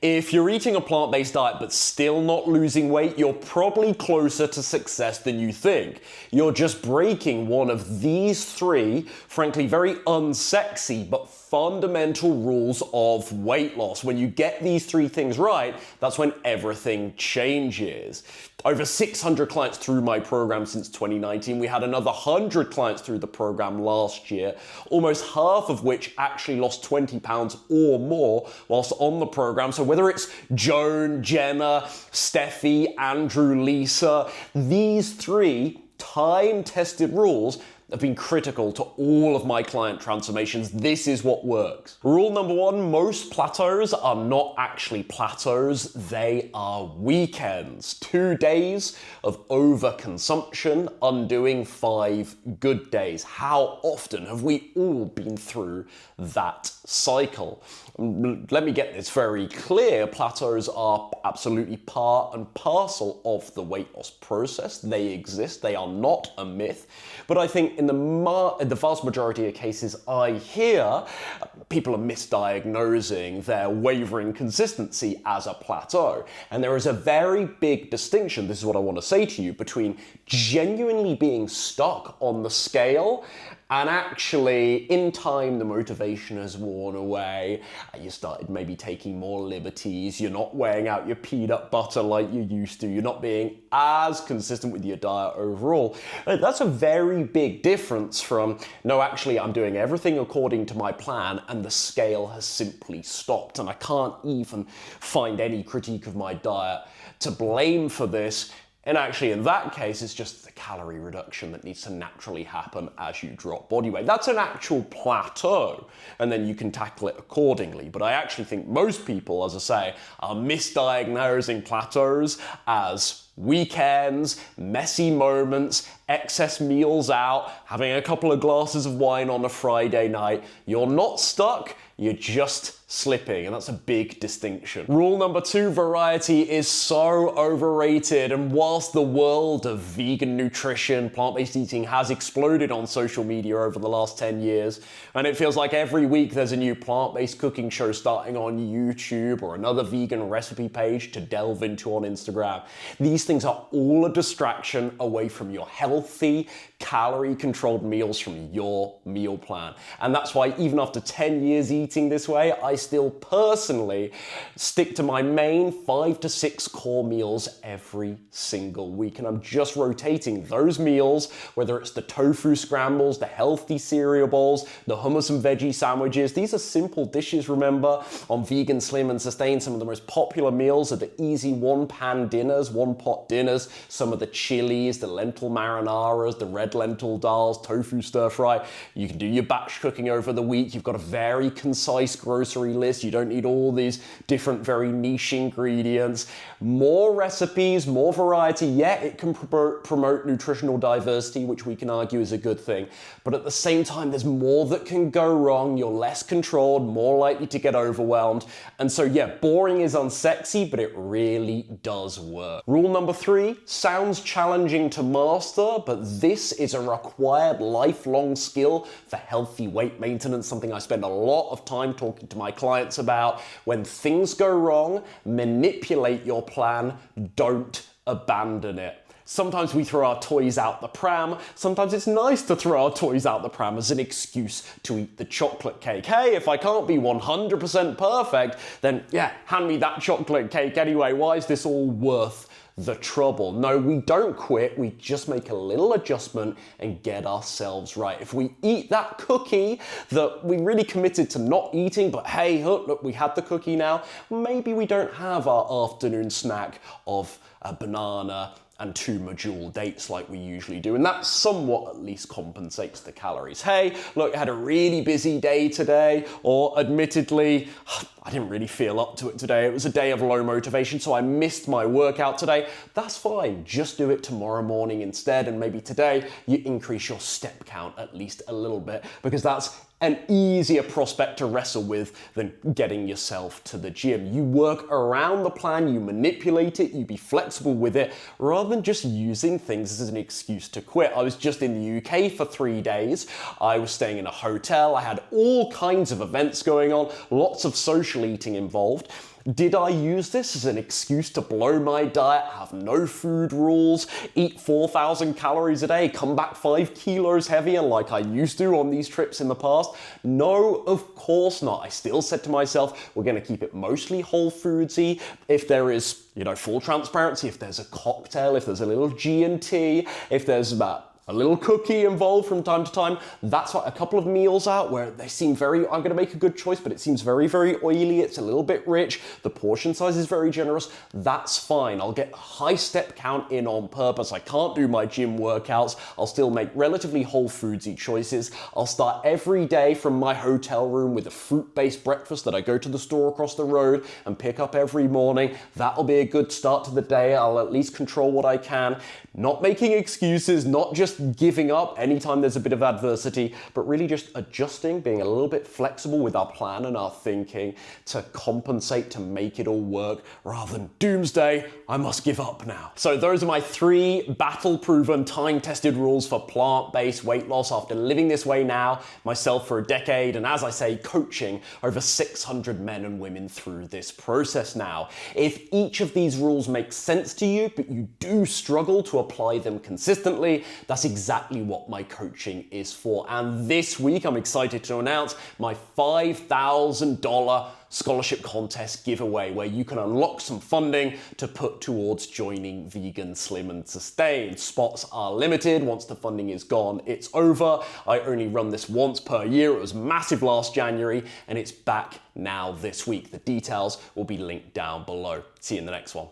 If you're eating a plant-based diet but still not losing weight, you're probably closer to success than you think. You're just breaking one of these three, frankly, very unsexy but fundamental rules of weight loss. When you get these three things right, that's when everything changes. Over 600 clients through my program since 2019. We had another 100 clients through the program last year, almost half of which actually lost 20 pounds or more whilst on the program. So whether it's Joan, Jenna, Steffi, Andrew, Lisa, these three time-tested rules have been critical to all of my client transformations. This is what works. Rule number one, most plateaus are not actually plateaus, they are weekends. 2 days of overconsumption, undoing 5 good days. How often have we all been through that cycle? Let me get this very clear. Plateaus are absolutely part and parcel of the weight loss process. They exist, they are not a myth. But I think in the vast majority of cases I hear, people are misdiagnosing their wavering consistency as a plateau. And there is a very big distinction, this is what I want to say to you, between genuinely being stuck on the scale and actually, in time, the motivation has worn away. You started maybe taking more liberties. You're not weighing out your peanut butter like you used to. You're not being as consistent with your diet overall. That's a very big difference from, no, actually, I'm doing everything according to my plan and the scale has simply stopped. And I can't even find any critique of my diet to blame for this. And actually, in that case, it's just the calorie reduction that needs to naturally happen as you drop body weight. That's an actual plateau, and then you can tackle it accordingly. But I actually think most people, as I say, are misdiagnosing plateaus as weekends, messy moments, excess meals out, having a couple of glasses of wine on a Friday night. You're not stuck, you're just slipping, and that's a big distinction. Rule number two, variety is so overrated, and whilst the world of vegan nutrition, plant-based eating has exploded on social media over the last 10 years, and it feels like every week there's a new plant-based cooking show starting on YouTube or another vegan recipe page to delve into on Instagram. These things are all a distraction away from your healthy, calorie-controlled meals from your meal plan. And that's why even after 10 years eating this way, I still personally stick to my main 5 to 6 core meals every single week. And I'm just rotating those meals, whether it's the tofu scrambles, the healthy cereal bowls, the hummus and veggie sandwiches. These are simple dishes, remember, on Vegan, Slim and Sustain. Some of the most popular meals are the easy one-pan dinners, one-pot dinners, some of the chilies, the lentil marinaras, the red lentil dals, tofu stir fry. You can do your batch cooking over the week. You've got a very concise grocery list. You don't need all these different, very niche ingredients. More recipes, more variety. Yeah, it can promote nutritional diversity, which we can argue is a good thing. But at the same time, there's more that can go wrong. You're less controlled, more likely to get overwhelmed. And so, yeah, boring is unsexy, but it really does work. Rule number 3 sounds challenging to master, but this is a required lifelong skill for healthy weight maintenance, something I spend a lot of time talking to my clients about. When things go wrong, manipulate your plan, don't abandon it. Sometimes we throw our toys out the pram. Sometimes it's nice to throw our toys out the pram as an excuse to eat the chocolate cake. Hey, if I can't be 100% perfect, then yeah, hand me that chocolate cake anyway. Why is this all worth the trouble? No, we don't quit. We just make a little adjustment and get ourselves right. If we eat that cookie that we really committed to not eating, but hey, look, we had the cookie now, maybe we don't have our afternoon snack of a banana and 2 medjool dates like we usually do, and that somewhat at least compensates the calories. Hey, look, I had a really busy day today, or admittedly, I didn't really feel up to it today. It was a day of low motivation, so I missed my workout today. That's fine, just do it tomorrow morning instead, and maybe today you increase your step count at least a little bit, because that's an easier prospect to wrestle with than getting yourself to the gym. You work around the plan, you manipulate it, you be flexible with it, rather than just using things as an excuse to quit. I was just in the UK for 3 days. I was staying in a hotel. I had all kinds of events going on, lots of social eating involved. Did I use this as an excuse to blow my diet, have no food rules, eat 4,000 calories a day, come back 5 kilos heavier like I used to on these trips in the past? No, of course not. I still said to myself, we're going to keep it mostly whole foodsy. If there is, full transparency, if there's a cocktail, if there's a little G&T, if there's a little cookie involved from time to time, that's what a couple of meals out where they seem I'm gonna make a good choice, but it seems very, very oily, it's a little bit rich, the portion size is very generous, that's fine. I'll get a high step count in on purpose. I can't do my gym workouts. I'll still make relatively whole foodsy choices. I'll start every day from my hotel room with a fruit-based breakfast that I go to the store across the road and pick up every morning. That'll be a good start to the day. I'll at least control what I can. Not making excuses, not just giving up anytime there's a bit of adversity, but really just adjusting, being a little bit flexible with our plan and our thinking to compensate, to make it all work, rather than doomsday, I must give up now. So those are my 3 battle-proven, time-tested rules for plant-based weight loss after living this way now, myself for a decade, and as I say, coaching over 600 men and women through this process now. If each of these rules makes sense to you, but you do struggle to apply them consistently, that's exactly what my coaching is for. And this week, I'm excited to announce my $5,000 scholarship contest giveaway, where you can unlock some funding to put towards joining Vegan, Slim and Sustain. Spots are limited. Once the funding is gone, it's over. I only run this once per year. It was massive last January, and it's back now this week. The details will be linked down below. See you in the next one.